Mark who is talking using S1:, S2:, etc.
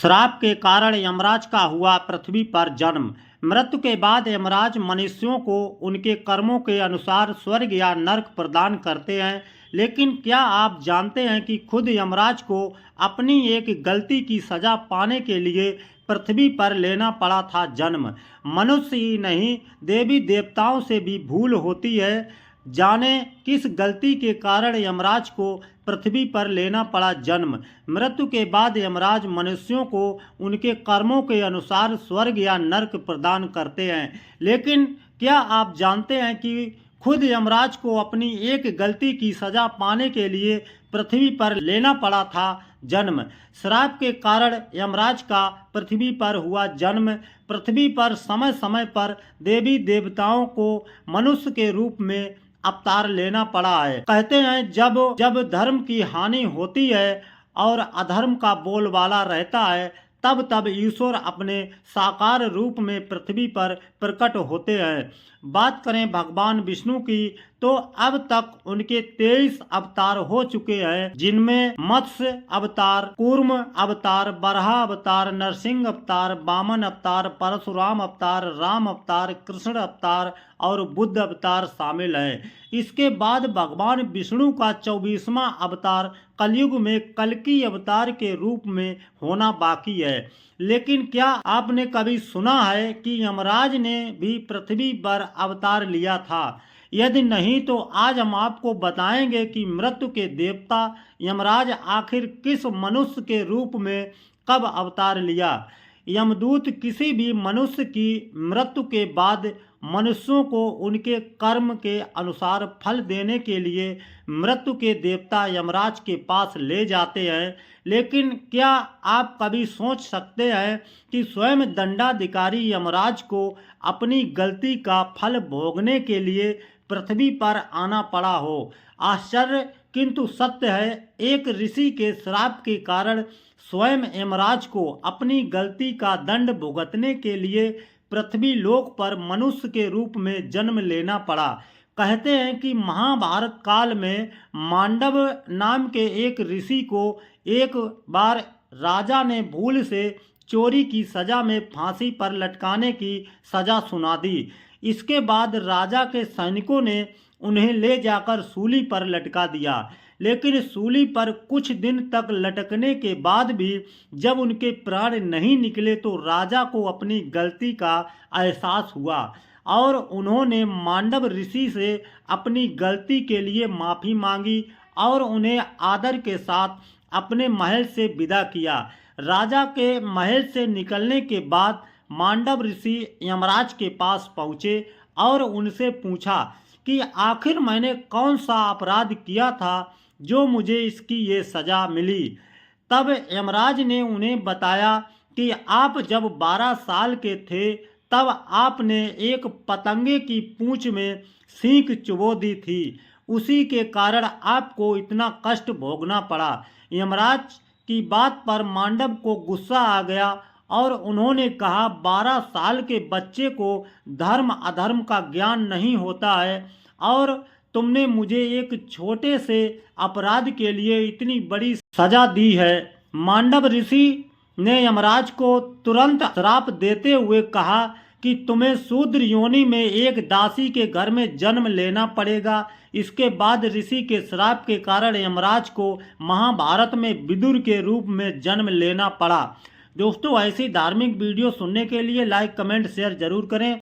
S1: श्राप के कारण यमराज का हुआ पृथ्वी पर जन्म। मृत्यु के बाद यमराज मनुष्यों को उनके कर्मों के अनुसार स्वर्ग या नरक प्रदान करते हैं। लेकिन क्या आप जानते हैं कि खुद यमराज को अपनी एक गलती की सजा पाने के लिए पृथ्वी पर लेना पड़ा था जन्म। मनुष्य ही नहीं, देवी देवताओं से भी भूल होती है। जाने किस गलती के कारण यमराज को पृथ्वी पर लेना पड़ा जन्म। मृत्यु के बाद यमराज मनुष्यों को उनके कर्मों के अनुसार स्वर्ग या नरक प्रदान करते हैं। लेकिन क्या आप जानते हैं कि खुद यमराज को अपनी एक गलती की सजा पाने के लिए पृथ्वी पर लेना पड़ा था जन्म। श्राप के कारण यमराज का पृथ्वी पर हुआ जन्म। पृथ्वी पर समय समय पर देवी देवताओं को मनुष्य के रूप में अवतार लेना पड़ा है। कहते हैं जब जब धर्म की हानि होती है और अधर्म का बोलबाला रहता है, तब तब ईश्वर अपने साकार रूप में पृथ्वी पर प्रकट होते हैं। बात करें भगवान विष्णु की, तो अब तक उनके 23 अवतार हो चुके हैं, जिनमें मत्स्य अवतार, कूर्म अवतार, बराह अवतार, नरसिंह अवतार, वामन अवतार, परशुराम अवतार, राम अवतार, कृष्ण अवतार और बुद्ध अवतार शामिल हैं। इसके बाद भगवान विष्णु का 24वां अवतार कलयुग में कल्कि अवतार के रूप में होना बाकी है। लेकिन क्या आपने कभी सुना है कि यमराज ने भी पृथ्वी पर अवतार लिया था? यदि नहीं तो आज हम आपको बताएंगे कि मृत्यु के देवता यमराज आखिर किस मनुष्य के रूप में कब अवतार लिया। यमदूत किसी भी मनुष्य की मृत्यु के बाद मनुष्यों को उनके कर्म के अनुसार फल देने के लिए मृत्यु के देवता यमराज के पास ले जाते हैं। लेकिन क्या आप कभी सोच सकते हैं कि स्वयं दंडाधिकारी यमराज को अपनी गलती का फल भोगने के लिए पृथ्वी पर आना पड़ा हो? आश्चर्य किंतु सत्य है। एक ऋषि के श्राप के कारण स्वयं यमराज को अपनी गलती का दंड भुगतने के लिए पृथ्वी लोक पर मनुष्य के रूप में जन्म लेना पड़ा। कहते हैं कि महाभारत काल में मांडव नाम के एक ऋषि को एक बार राजा ने भूल से चोरी की सजा में फांसी पर लटकाने की सजा सुना दी। इसके बाद राजा के सैनिकों ने उन्हें ले जाकर सूली पर लटका दिया। लेकिन सूली पर कुछ दिन तक लटकने के बाद भी जब उनके प्राण नहीं निकले तो राजा को अपनी गलती का एहसास हुआ और उन्होंने मांडव ऋषि से अपनी गलती के लिए माफ़ी मांगी और उन्हें आदर के साथ अपने महल से विदा किया। राजा के महल से निकलने के बाद मांडव ऋषि यमराज के पास पहुँचे और उनसे पूछा कि आखिर मैंने कौन सा अपराध किया था जो मुझे इसकी ये सज़ा मिली। तब यमराज ने उन्हें बताया कि आप जब 12 साल के थे तब आपने एक पतंगे की पूंछ में सींग चुबो दी थी, उसी के कारण आपको इतना कष्ट भोगना पड़ा। यमराज की बात पर मांडव को गुस्सा आ गया और उन्होंने कहा 12 साल के बच्चे को धर्म अधर्म का ज्ञान नहीं होता है और तुमने मुझे एक छोटे से अपराध के लिए इतनी बड़ी सजा दी है। मांडव ऋषि ने यमराज को तुरंत श्राप देते हुए कहा कि तुम्हें शूद्र योनि में एक दासी के घर में जन्म लेना पड़ेगा। इसके बाद ऋषि के श्राप के कारण यमराज को महाभारत में विदुर के रूप में जन्म लेना पड़ा। दोस्तों, ऐसी धार्मिक वीडियो सुनने के लिए लाइक कमेंट शेयर जरूर करें।